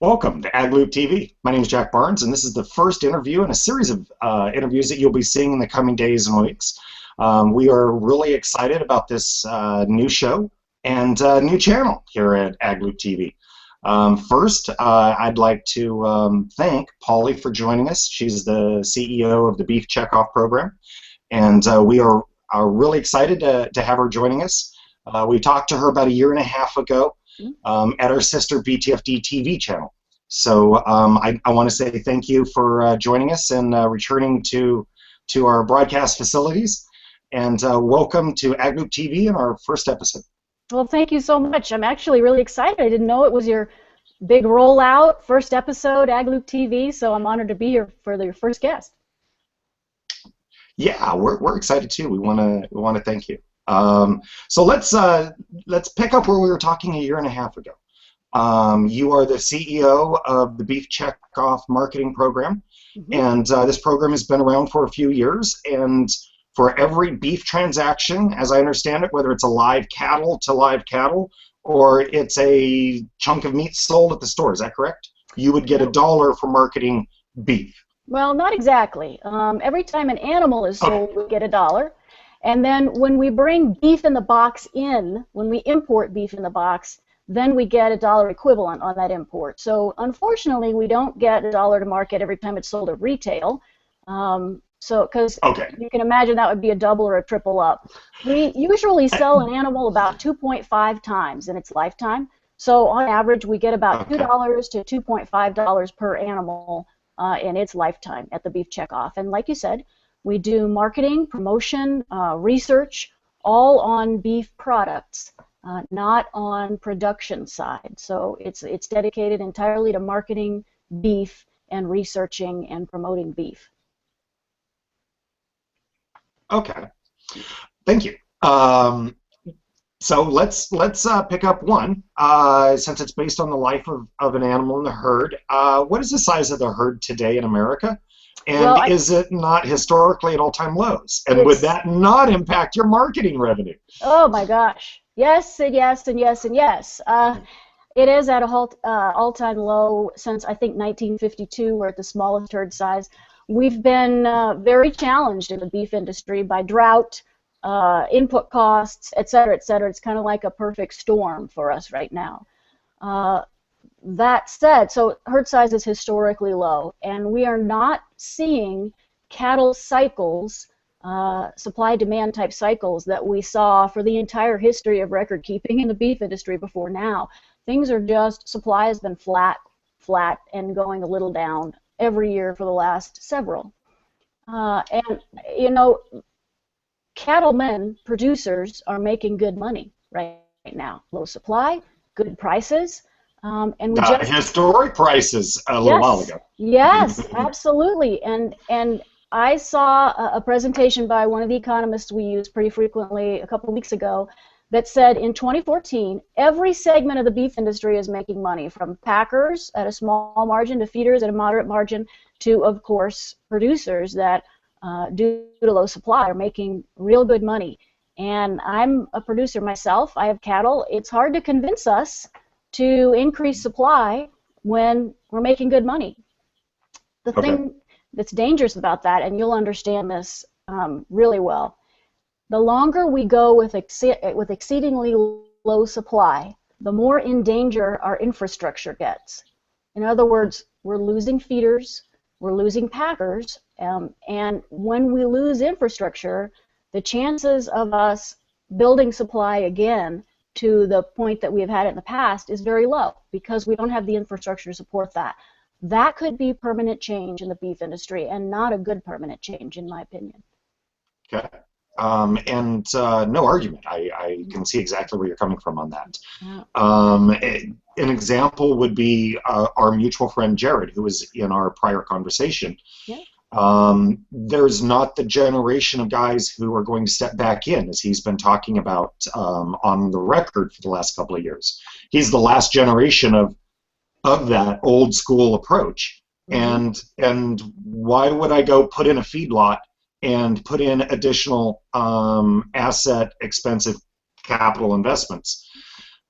Welcome to AgLoopTv. My name is Jack Barnes, and this is the first interview in a series of interviews that you'll be seeing in the coming days and weeks. We are really excited about this new show and new channel here at AgLoopTv. First, I'd like to thank Polly for joining us. She's the CEO of the Beef Checkoff program, and we are really excited to have her joining us. We talked to her about a year and a half ago at our sister BTFD TV channel. So I want to say thank you for joining us and returning to our broadcast facilities. And welcome to AgLoopTv in our first episode. Well, thank you so much. I'm actually really excited. I didn't know it was your big rollout, first episode, AgLoopTv, so I'm honored to be here for your first guest. Yeah, we're excited too. We want to thank you. So let's pick up where we were talking a year and a half ago. You are the CEO of the Beef Checkoff marketing program, and this program has been around for a few years. And for every beef transaction, as I understand it, whether it's a live cattle to live cattle or it's a chunk of meat sold at the store, is that correct? You would get $1 for marketing beef. Well, not exactly. Every time an animal is sold, we get $1. And then when we bring beef in the box in, when we import beef in the box, then we get $1 equivalent on that import. So unfortunately, we don't get $1 to market every time it's sold at retail. Because you can imagine that would be a double or a triple up. We usually sell an animal about 2.5 times in its lifetime. So on average, we get about $2 to $2.5 per animal in its lifetime at the Beef Checkoff. And like you said, we do marketing, promotion, research, all on beef products, not on production side. So it's dedicated entirely to marketing beef and researching and promoting beef. Okay, thank you. So let's pick up one. Since it's based on the life of an animal in the herd, what is the size of the herd today in America? And is it not historically at all-time lows? And would that not impact your marketing revenue? Oh my gosh. Yes and yes and yes and yes. It is at a all-time low since I think 1952. We're at the smallest herd size. We've been very challenged in the beef industry by drought, input costs, et cetera, et cetera. It's kind of like a perfect storm for us right now. That said, so herd size is historically low, and we are not seeing cattle cycles, supply-demand type cycles that we saw for the entire history of record keeping in the beef industry before now. Things are just, supply has been flat, and going a little down every year for the last several. And, you know, cattlemen, producers, are making good money right now. Low supply, good prices. And we just historic prices a little while ago. Yes, absolutely. And I saw a presentation by one of the economists we use pretty frequently a couple of weeks ago that said in 2014, every segment of the beef industry is making money, from packers at a small margin to feeders at a moderate margin to, of course, producers that, due to low supply, are making real good money. And I'm a producer myself. I have cattle. It's hard to convince us to increase supply when we're making good money. The thing that's dangerous about that, and you'll understand this really well, the longer we go with exceedingly low supply, the more in danger our infrastructure gets. In other words, we're losing feeders, we're losing packers, and when we lose infrastructure, the chances of us building supply again to the point that we have had it in the past is very low because we don't have the infrastructure to support that. That could be permanent change in the beef industry, and not a good permanent change, in my opinion. Okay. And no argument. I can see exactly where you're coming from on that. Yeah. An example would be our mutual friend Jared, who was in our prior conversation. Yeah. There's not the generation of guys who are going to step back in, as he's been talking about on the record for the last couple of years. He's the last generation of that old school approach. And why would I go put in a feedlot and put in additional asset expensive capital investments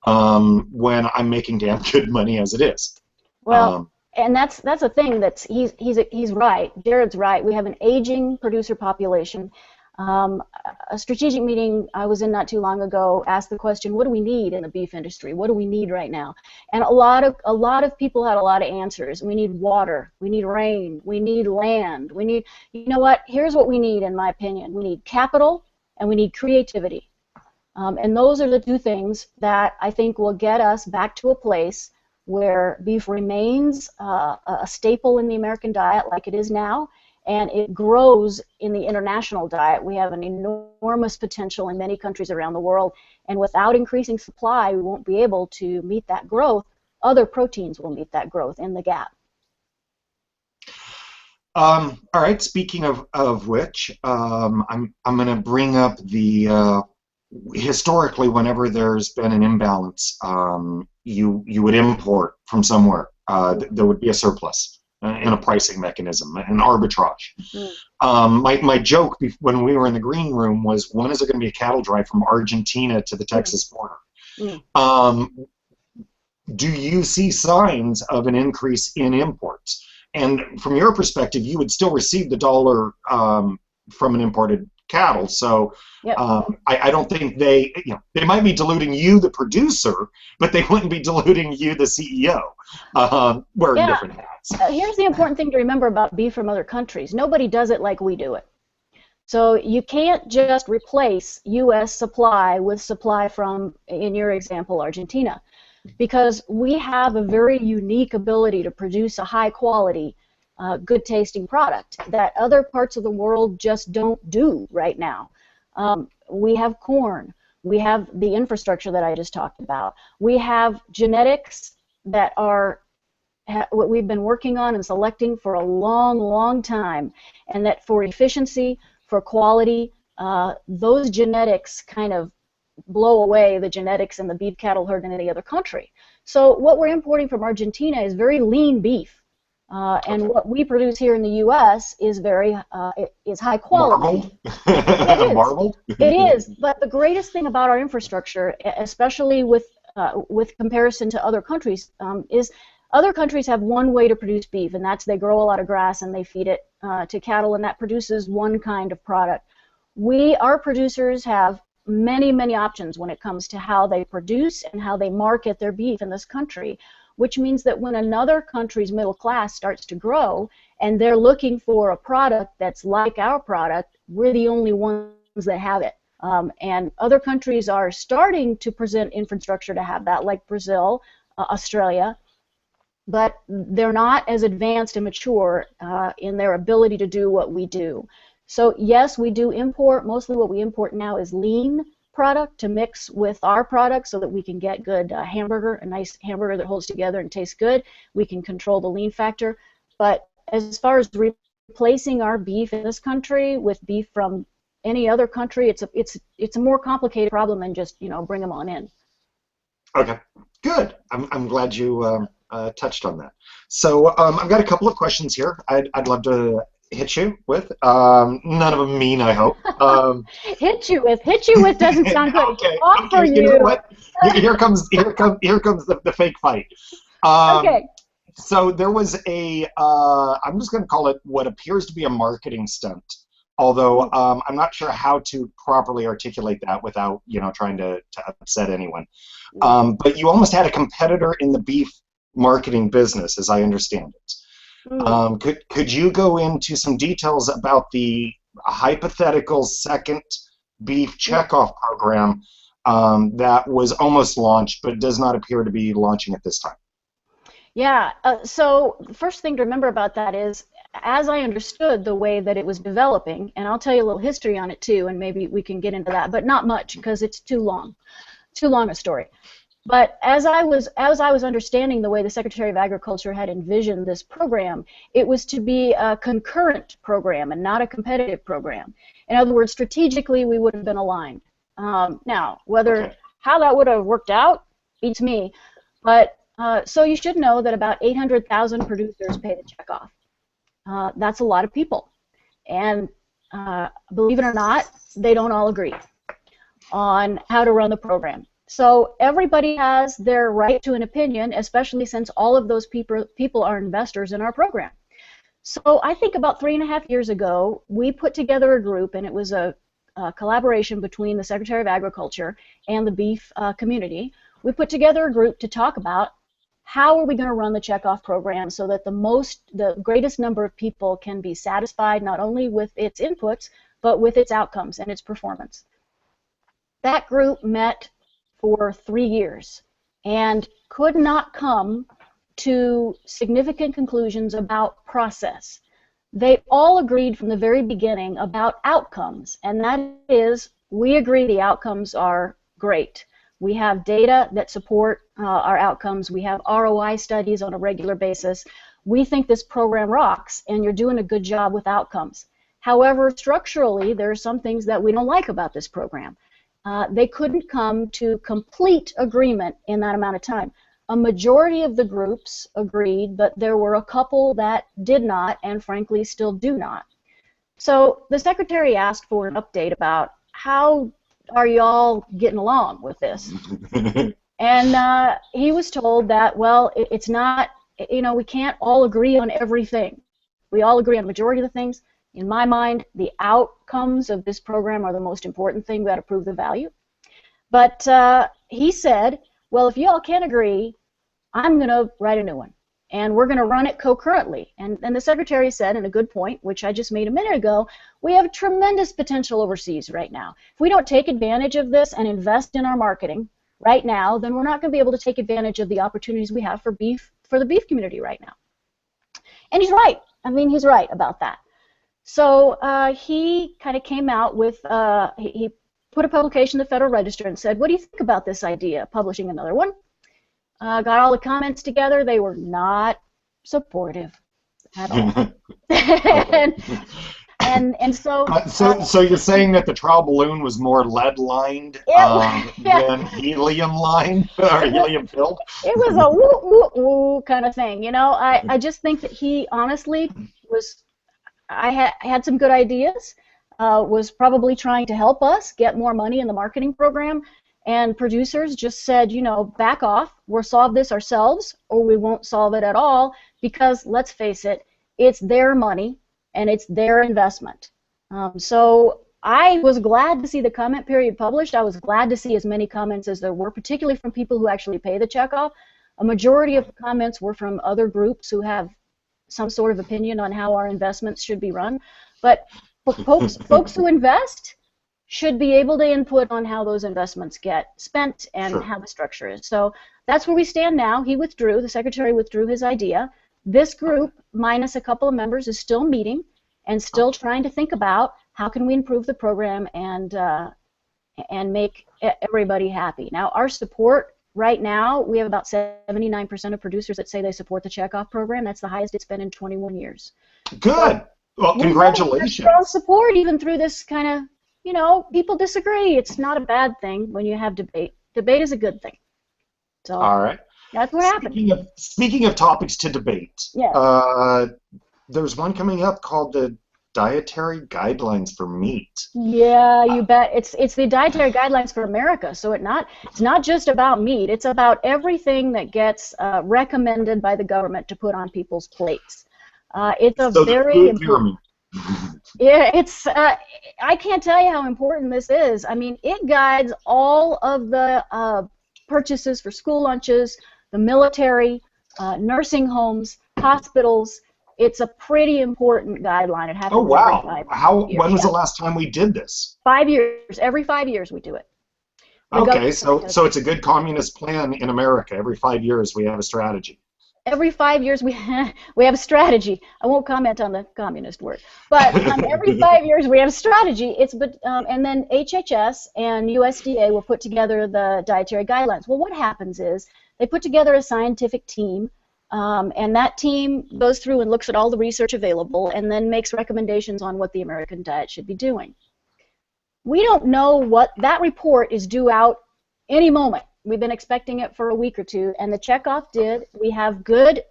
when I'm making damn good money as it is? Well, and that's a thing he's right. Jared's right. We have an aging producer population. A strategic meeting I was in not too long ago asked the question, what do we need in the beef industry? What do we need right now? And a lot of people had a lot of answers. We need water, we need rain, we need land, we need, you know what, here's what we need in my opinion. We need capital and we need creativity. And those are the two things that I think will get us back to a place where beef remains a staple in the American diet like it is now, and it grows in the international diet. We have an enormous potential in many countries around the world, and without increasing supply, we won't be able to meet that growth. Other proteins will meet that growth in the gap. All right. Speaking of which, I'm going to bring up the historically, whenever there's been an imbalance, you would import from somewhere. There would be a surplus and a pricing mechanism, an arbitrage. My joke when we were in the green room was, when is there going to be a cattle drive from Argentina to the Texas border? Do you see signs of an increase in imports? And from your perspective, you would still receive the dollar from an imported cattle. So I don't think they might be diluting you, the producer, but they wouldn't be diluting you, the CEO. Wearing different hats. Here's the important thing to remember about beef from other countries. Nobody does it like we do it. So you can't just replace U.S. supply with supply from, in your example, Argentina, because we have a very unique ability to produce a high quality, good tasting product that other parts of the world just don't do right now. We have corn, we have the infrastructure that I just talked about, we have genetics that are what we've been working on and selecting for a long time, and that for efficiency, for quality, those genetics kind of blow away the genetics in the beef cattle herd in any other country. So what we're importing from Argentina is very lean beef, and what we produce here in the U.S. is very is high quality. Marbled? It is. But the greatest thing about our infrastructure, especially with comparison to other countries, is other countries have one way to produce beef, and that's they grow a lot of grass and they feed it to cattle, and that produces one kind of product. Our producers have many options when it comes to how they produce and how they market their beef in this country, which means that when another country's middle class starts to grow and they're looking for a product that's like our product, we're the only ones that have it. And other countries are starting to present infrastructure to have that, like Brazil, Australia, but they're not as advanced and mature in their ability to do what we do. So yes, we do import. Mostly what we import now is lean product to mix with our product so that we can get good hamburger, a nice hamburger that holds together and tastes good. We can control the lean factor. But as far as replacing our beef in this country with beef from any other country, it's a more complicated problem than just bring them on in. Okay, good. I'm glad you touched on that. So I've got a couple of questions here. I'd love to hit you with. None of them mean, I hope. Hit you with doesn't sound good. Okay. Offer you. You know what? Here comes the fake fight. Okay. So there was I'm just going to call it what appears to be a marketing stunt, although I'm not sure how to properly articulate that without trying to upset anyone. But you almost had a competitor in the beef marketing business, as I understand it. Could you go into some details about the hypothetical second beef checkoff program that was almost launched but does not appear to be launching at this time? Yeah, so the first thing to remember about that is, as I understood the way that it was developing, and I'll tell you a little history on it too, and maybe we can get into that, but not much because it's too long a story. But as I was understanding the way the Secretary of Agriculture had envisioned this program, it was to be a concurrent program and not a competitive program. In other words, strategically we would have been aligned. Now, how that would have worked out beats me. But so you should know that about 800,000 producers pay the checkoff. That's a lot of people, and believe it or not, they don't all agree on how to run the program. So everybody has their right to an opinion, especially since all of those people are investors in our program. So I think about 3.5 years ago, we put together a group, and it was a collaboration between the Secretary of Agriculture and the beef community. We put together a group to talk about how are we going to run the Checkoff program so that the greatest number of people can be satisfied not only with its inputs, but with its outcomes and its performance. That group met for 3 years and could not come to significant conclusions about process. They all agreed from the very beginning about outcomes, and that is, we agree the outcomes are great. We have data that support our outcomes. We have ROI studies on a regular basis. We think this program rocks, and you're doing a good job with outcomes. However, structurally, there are some things that we don't like about this program. They couldn't come to complete agreement in that amount of time. A majority of the groups agreed, but there were a couple that did not, and frankly still do not. So the Secretary asked for an update about how are y'all getting along with this? And he was told that, well, it's not, we can't all agree on everything. We all agree on the majority of the things. In my mind, the outcomes of this program are the most important thing. We've got to prove the value. But he said, well, if you all can't agree, I'm going to write a new one, and we're going to run it concurrently. And the Secretary said, and a good point, which I just made a minute ago, we have tremendous potential overseas right now. If we don't take advantage of this and invest in our marketing right now, then we're not going to be able to take advantage of the opportunities we have for the beef community right now. And he's right. I mean, he's right about that. So he kind of came out with, he put a publication in the Federal Register and said, what do you think about this idea of publishing another one? Got all the comments together. They were not supportive at all. and so... So you're saying that the trial balloon was more lead-lined than helium-lined, or helium-filled? It was a woo, woo, woo kind of thing. I just think that he honestly was... I had some good ideas, was probably trying to help us get more money in the marketing program, and producers just said, back off, we'll solve this ourselves, or we won't solve it at all, because let's face it, it's their money, and it's their investment. So I was glad to see the comment period published. I was glad to see as many comments as there were, particularly from people who actually pay the checkoff. A majority of the comments were from other groups who have some sort of opinion on how our investments should be run. But folks who invest should be able to input on how those investments get spent and how the structure is. So that's where we stand now. He withdrew, the Secretary withdrew his idea. This group, minus a couple of members, is still meeting and still trying to think about how can we improve the program and make everybody happy. Now, our support right now, we have about 79% of producers that say they support the Checkoff program. That's the highest it's been in 21 years. Good. Well, congratulations. Strong support even through this kind of, people disagree. It's not a bad thing when you have debate. Debate is a good thing. So all right. That's what happened. Speaking of topics to debate, there's one coming up called the Dietary Guidelines for Meat. Yeah, you bet. It's the Dietary Guidelines for America. So it's not just about meat. It's about everything that gets recommended by the government to put on people's plates. It's a very important. Yeah, it's. I can't tell you how important this is. I mean, it guides all of the purchases for school lunches, the military, nursing homes, hospitals. It's a pretty important guideline. It happens every 5 years. When was the last time we did this? 5 years. Every 5 years we do it. Okay, so it's a good communist plan in America. Every 5 years we have a strategy. Every 5 years we have a strategy. I won't comment on the communist word, but every 5 years we have a strategy. And then HHS and USDA will put together the dietary guidelines. Well, what happens is they put together a scientific team, and that team goes through and looks at all the research available and then makes recommendations on what the American diet should be doing. We don't know what that report is due out any moment. We've been expecting it for a week or two, and the Checkoff did. We have good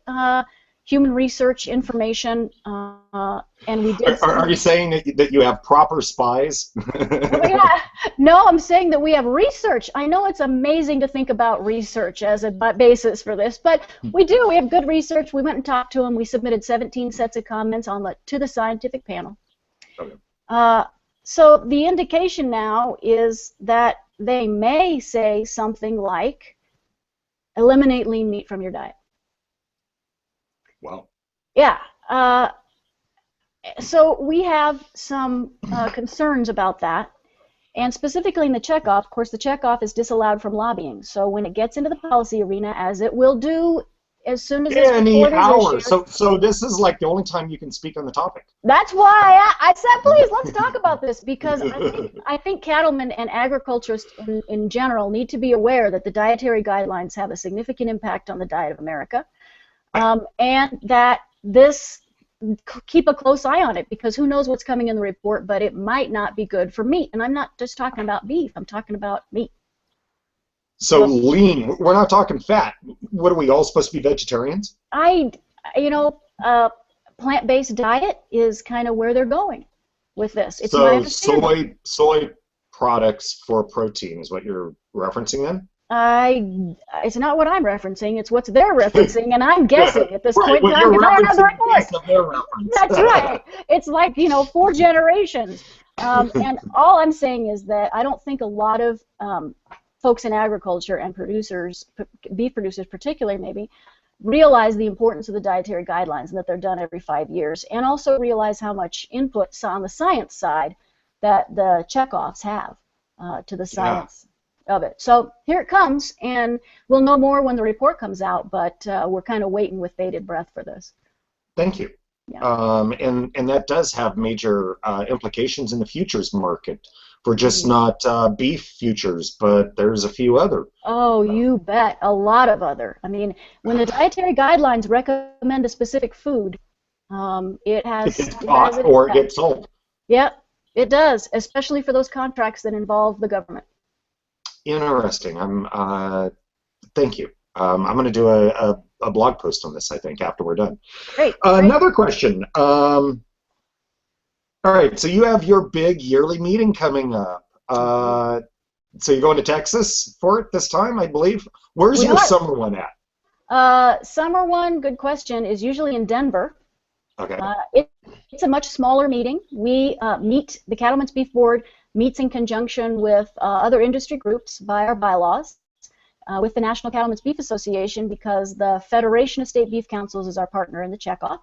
human research information, and we did. Are you saying that you have proper spies? Yeah. No, I'm saying that we have research. I know it's amazing to think about research as a basis for this, but we do. We have good research. We went and talked to them. We submitted 17 sets of comments to the scientific panel. Okay. So the indication now is that they may say something like, eliminate lean meat from your diet. Wow. Yeah. So we have some concerns about that. And specifically in the checkoff, of course, the checkoff is disallowed from lobbying. So when it gets into the policy arena, as it will do as soon as this report is issued. So this is like the only time you can speak on the topic. That's why I said, please, let's talk about this, because I think cattlemen and agriculturists in general need to be aware that the dietary guidelines have a significant impact on the diet of America, and that keep a close eye on it, because who knows what's coming in the report, but it might not be good for meat. And I'm not just talking about beef, I'm talking about meat. So lean, we're not talking fat. What are we all supposed to be vegetarians? Plant-based diet is kind of where they're going with this. It's so soy products for protein is what you're referencing then? It's not what I'm referencing. It's what they're referencing, and I'm guessing at this point in time because I don't have the report. That's right. It's like 4 generations. And all I'm saying is that I don't think a lot of folks in agriculture and producers, beef producers particularly maybe, realize the importance of the dietary guidelines and that they're done every 5 years, and also realize how much input on the science side that the checkoffs have to the science of it. So here it comes, and we'll know more when the report comes out, but we're kind of waiting with bated breath for this. Thank you. Yeah. And that does have major implications in the futures market for just not beef futures, but there's a few other. Oh, you bet. A lot of other. I mean, when the dietary guidelines recommend a specific food, it has... It's bought or it gets sold. Yep, it does, especially for those contracts that involve the government. Interesting. Thank you. I'm going to do a blog post on this, I think, after we're done. Great. Another question. All right, so you have your big yearly meeting coming up. So you're going to Texas for it this time, I believe. Where's your summer one at? Summer one, good question, is usually in Denver. Okay. It's a much smaller meeting. We the Cattlemen's Beef Board meets in conjunction with other industry groups by our bylaws, with the National Cattlemen's Beef Association, because the Federation of State Beef Councils is our partner in the checkoff.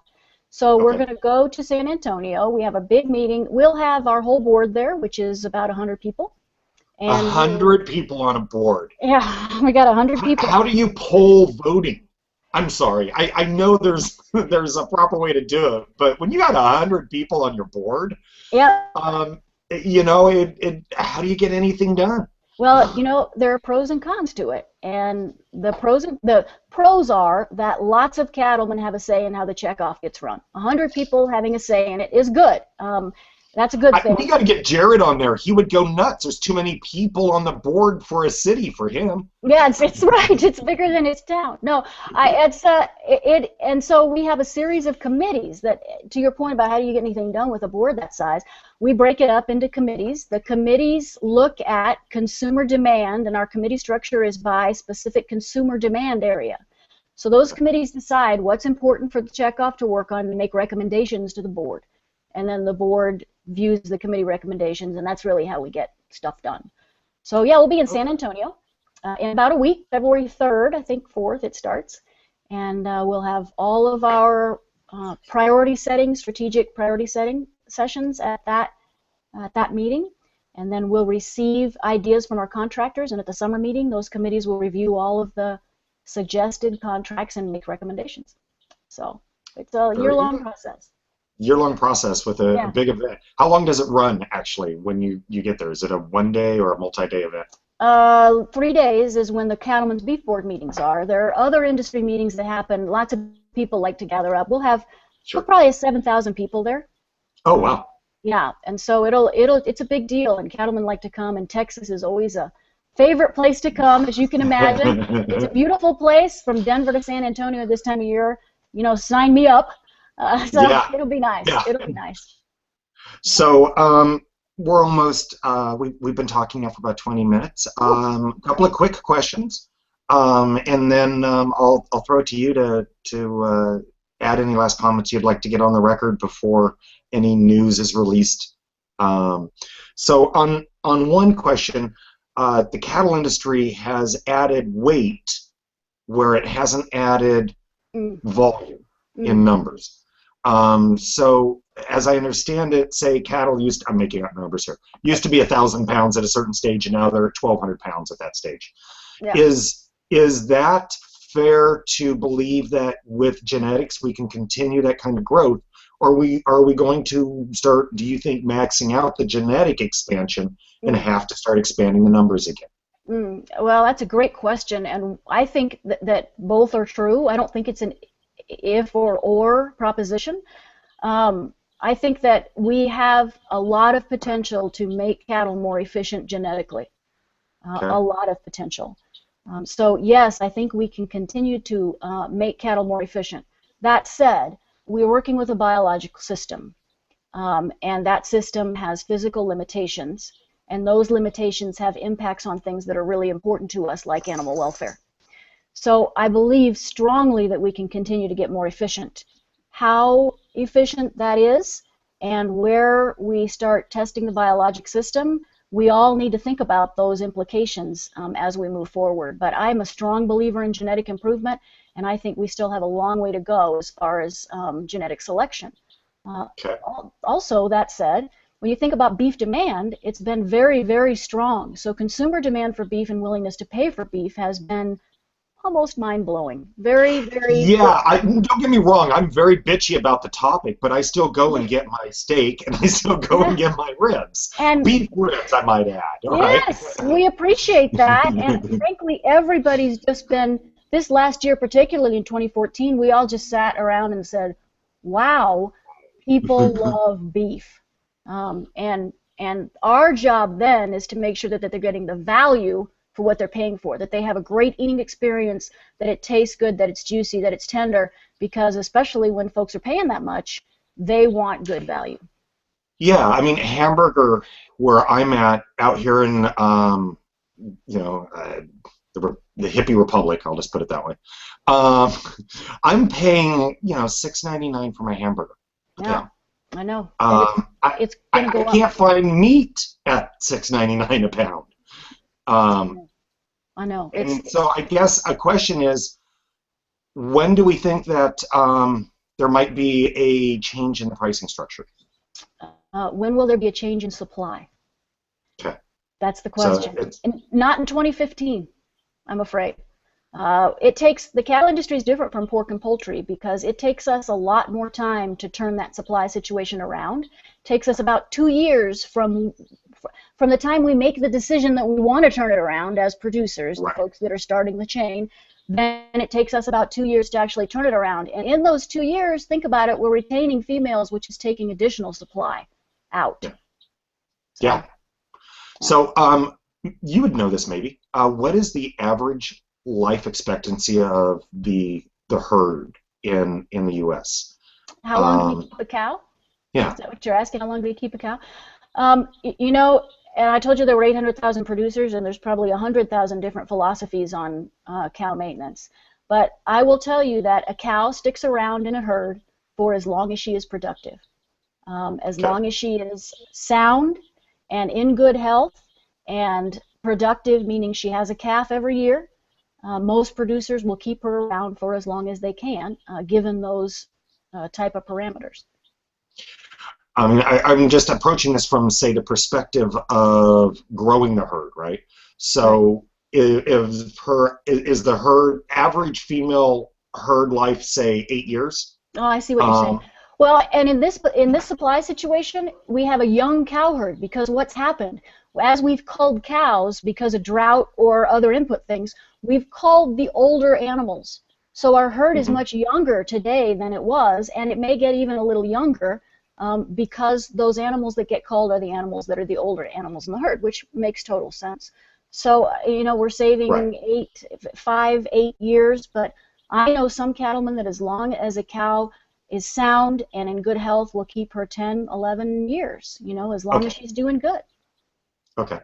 So we're going to go to San Antonio. We have a big meeting. We'll have our whole board there, which is about 100 people. And 100 people on a board. Yeah, we got 100 people. How do you poll voting? I'm sorry. I know there's a proper way to do it, but when you got 100 people on your board, yeah, how do you get anything done? Well, there are pros and cons to it, and the pros are that lots of cattlemen have a say in how the checkoff gets run. 100 people having a say in it is good. That's a good thing. We got to get Jared on there. He would go nuts. There's too many people on the board for a city for him. Yeah, it's right. It's bigger than its town. No, and so we have a series of committees that, to your point about how do you get anything done with a board that size, we break it up into committees. The committees look at consumer demand, and our committee structure is by specific consumer demand area. So those committees decide what's important for the checkoff to work on and make recommendations to the board. And then the board views the committee recommendations, and that's really how we get stuff done. So yeah, we'll be in San Antonio in about a week, February 3rd, I think 4th it starts, and we'll have all of our strategic priority setting sessions at that meeting, and then we'll receive ideas from our contractors, and at the summer meeting, those committees will review all of the suggested contracts and make recommendations. So it's a year-long process. Year-long process with a big event. How long does it run, actually, when you get there? Is it a one-day or a multi-day event? 3 days is when the Cattlemen's Beef Board meetings are. There are other industry meetings that happen. Lots of people like to gather up. We'll probably have 7,000 people there. Oh, wow. Yeah, and so it's a big deal, and cattlemen like to come, and Texas is always a favorite place to come, as you can imagine. It's a beautiful place. From Denver to San Antonio this time of year, sign me up. So Yeah, it'll be nice. yeah. It'll be nice. Yeah. So we're almost, we've been talking now for about 20 minutes. Ooh, A couple great. of quick questions, and then I'll throw it to you to add any last comments you'd like to get on the record before any news is released. Um, so on one question, the cattle industry has added weight where it hasn't added Mm, volume in mm, numbers. So as I understand it, say cattle used, I'm making up numbers here, used to be 1,000 pounds at a certain stage, and now they're 1,200 pounds at that stage. yeah. Is that fair to believe that with genetics we can continue that kind of growth, or are we going to start, do you think, maxing out the genetic expansion and Mm, have to start expanding the numbers again? Well, that's a great question, and I think that both are true. I don't think it's an if or proposition. I think that we have a lot of potential to make cattle more efficient genetically, Okay. a lot of potential. So yes, I think we can continue to make cattle more efficient. That said, we're working with a biological system, and that system has physical limitations, and those limitations have impacts on things that are really important to us, like animal welfare. So I believe strongly that we can continue to get more efficient. How efficient that is and where we start testing the biologic system, we all need to think about those implications as we move forward. But I'm a strong believer in genetic improvement, and I think we still have a long way to go as far as genetic selection. Uh, Okay. Also, that said, when you think about beef demand, it's been very, very strong. So consumer demand for beef and willingness to pay for beef has been almost mind-blowing. Very, very good. Yeah, don't get me wrong. I'm very bitchy about the topic, but I still go and get my steak, and I still go and get my ribs, And beef ribs, I might add. All right. yes, we appreciate that. And frankly, everybody's just been, this last year, particularly in 2014, we all just sat around and said, wow, people love beef. And our job then is to make sure that they're getting the value for what they're paying for, that they have a great eating experience, that it tastes good, that it's juicy, that it's tender, because especially when folks are paying that much, they want good value. Yeah, I mean, hamburger, where I'm at out here in, you know, the hippie republic. I'll just put it that way. Um, I'm paying, 6.99 for my hamburger a Yeah, pound. I know. And it's going to I go up. can't find meat at 6.99 a pound. Um, I know. and so I guess a question is, when do we think that there might be a change in the pricing structure? When will there be a change in supply? Okay. That's the So question. it's And not in 2015, I'm afraid. The cattle industry is different from pork and poultry because it takes us a lot more time to turn that supply situation around. It takes us about 2 years from the time we make the decision that we want to turn it around as producers, the right. folks that are starting the chain, then it takes us about 2 years to actually turn it around. And in those 2 years, think about it, we're retaining females, which is taking additional supply out. Yeah. So, Yeah. yeah. So you would know this maybe. What is the average life expectancy of the herd in the U.S.? How long do we Um, keep a cow? yeah. Is that what you're asking? How long do we keep a cow? And I told you there were 800,000 producers, and there's probably 100,000 different philosophies on cow maintenance. But I will tell you that a cow sticks around in a herd for as long as she is productive. As Okay. long as she is sound and in good health and productive, meaning she has a calf every year, most producers will keep her around for as long as they can, given those type of parameters. I mean, I'm just approaching this from, say, the perspective of growing the herd, right? Right. So, is the herd average female herd life, say, 8 years? Oh, I see what you're saying. Um, Well, and in this supply situation, we have a young cow herd because what's happened as we've culled cows because of drought or other input things, we've culled the older animals. So our herd is mhm. much younger today than it was, and it may get even a little younger because those animals that get culled are the animals that are the older animals in the herd, which makes total sense. So we're Right. saving 5, 8 years, but I know some cattlemen that as long as a cow is sound and in good health will keep her 10, 11 years, you know, as long as Okay. she's doing good. Okay.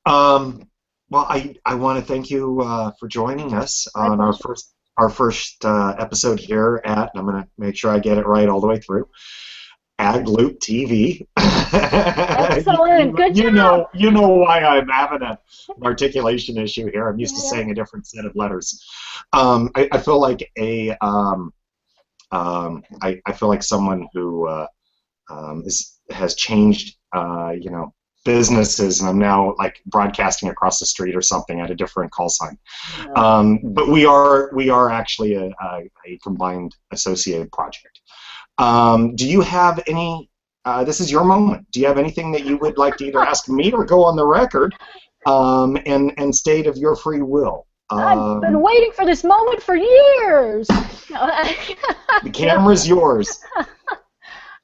Well, I want to thank you for joining us My on pleasure. our first episode here at, and I'm going to make sure I get it right all the way through, AgLoopTv. Excellent. Good job. You know why I'm having an articulation issue here. I'm used to Yeah. saying a different set of letters. I feel like I feel like someone who has changed, you know, businesses, and I'm now like broadcasting across the street or something at a different call sign. Yeah. But we are actually a combined associated project. Do you have any? This is your moment. Do you have anything that you would like to either ask me or go on the record and state of your free will? I've been waiting for this moment for years. The camera's yours.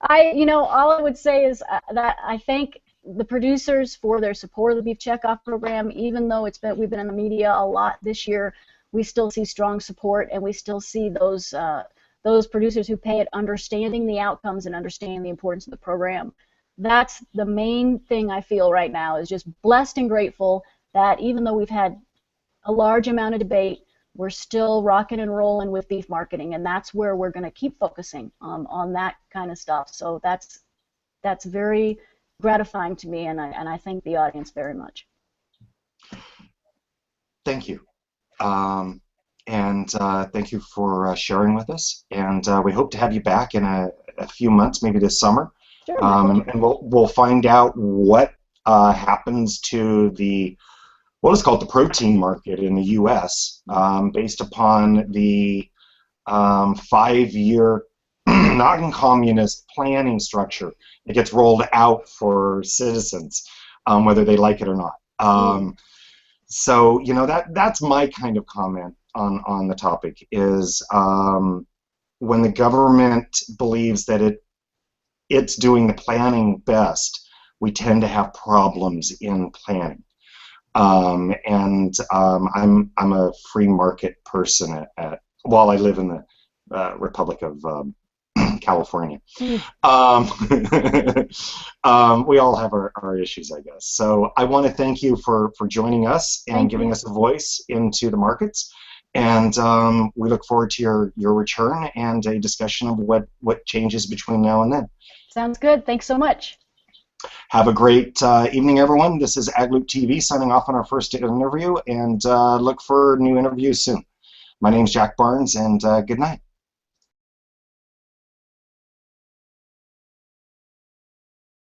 All I would say is that I thank the producers for their support of the Beef Checkoff program. Even though we've been in the media a lot this year, we still see strong support, and we still see those producers who pay it understanding the outcomes and understanding the importance of the program. That's the main thing I feel right now, is just blessed and grateful that even though we've had a large amount of debate, we're still rocking and rolling with beef marketing, and that's where we're going to keep focusing on that kind of stuff. So that's very gratifying to me, and I thank the audience very much. Thank you. And thank you for sharing with us. And we hope to have you back in a few months, maybe this summer. Sure, my pleasure. And we'll find out what happens to what is called the protein market in the U.S. Based upon the 5-year non-communist planning structure that gets rolled out for citizens, whether they like it or not. So that's my kind of comment on the topic is when the government believes that it's doing the planning best, we tend to have problems in planning. I'm a free market person while I live in the Republic of California. We all have our issues, I guess. So I want to thank you for joining us and giving us a voice into the markets. And we look forward to your return and a discussion of what changes between now and then. Sounds good. Thanks so much. Have a great evening, everyone. This is AgLoopTv signing off on our first interview, and look for new interviews soon. My name's Jack Barnes, and good night.